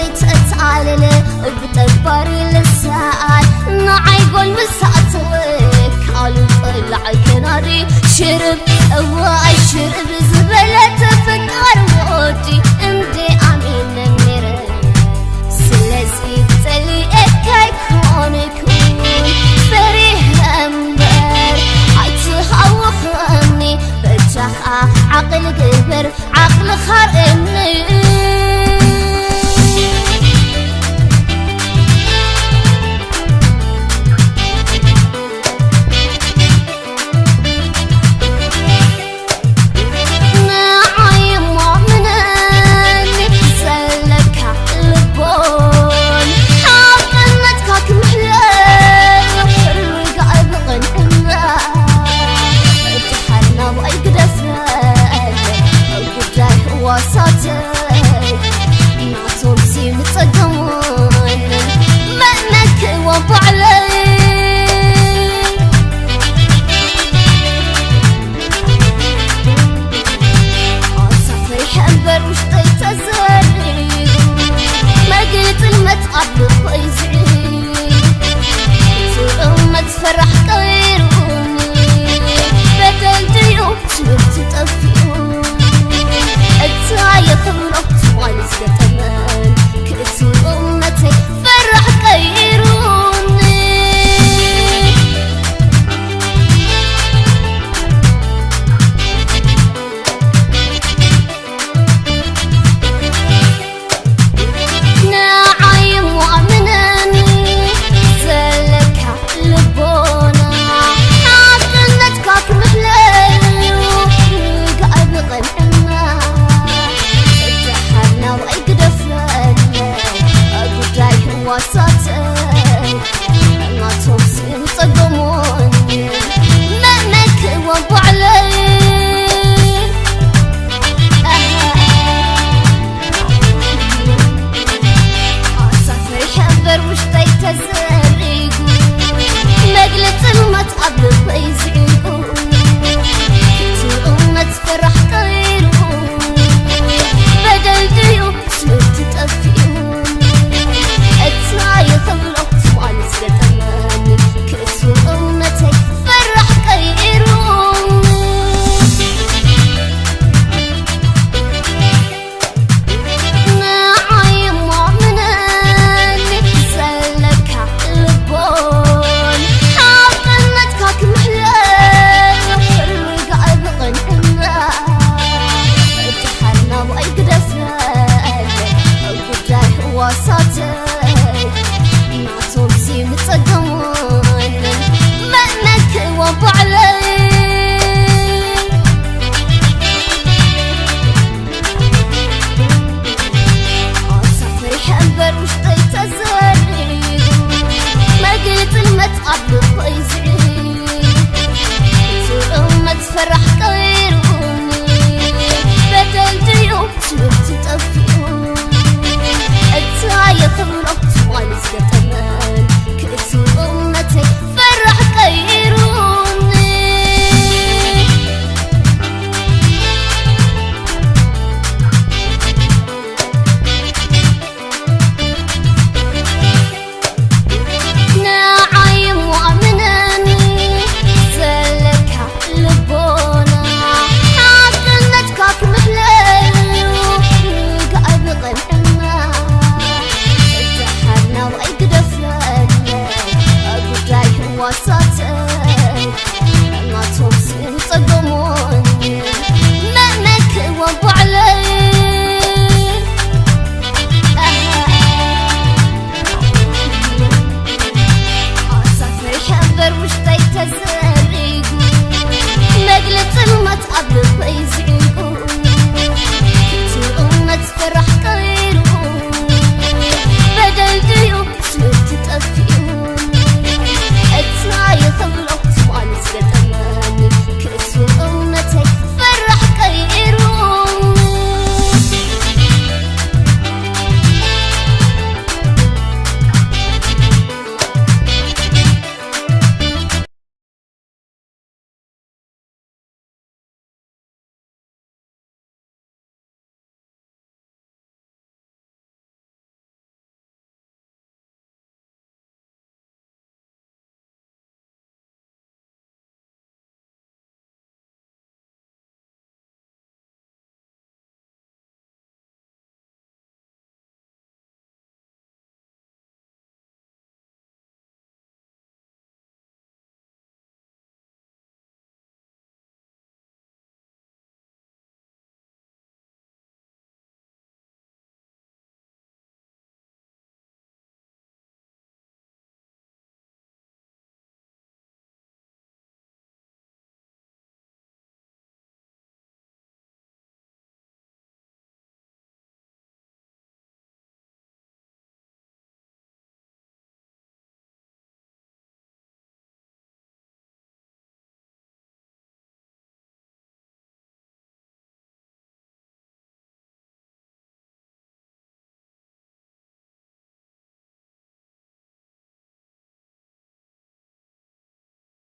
تتعالل بتكبري للساعات نعيقون مساعتك قالوا طلع كناري شرب واي شرب زبلة فكر وودي اندي امين مير سلازي تلي اكاي كونكون فريه امبر عيتهوخني بجاخ عقل قبر عقل خارني فرح غيروني بدل ديوم تطفيون التاية خمرت والزة تمان كنت أمتي فرح غيروني ناعي مؤمناني سلك لبونا عقلت كاك محلل قاعد نغنى اتحرنا ويقدفنا قداي وسطي ما توصين صدموني مأمك وابو علي صفر حبر وش تيتزرقوا مقلة المتعب بيزعقوا كنت أمة فرح غيرهم بدل ديوم تطفيون التاية خلقت والزة تماني كنت أمتي فرح غيرهم ناعي مؤمناني سلك لبون عقلت كاك محلل قاعد نغنى اتحرنا ويقدفنا قداي وسطي ما توصي متصدمون مأمك وابو علي صفري حنبر وش تيتزرقوا ما قلت المتعب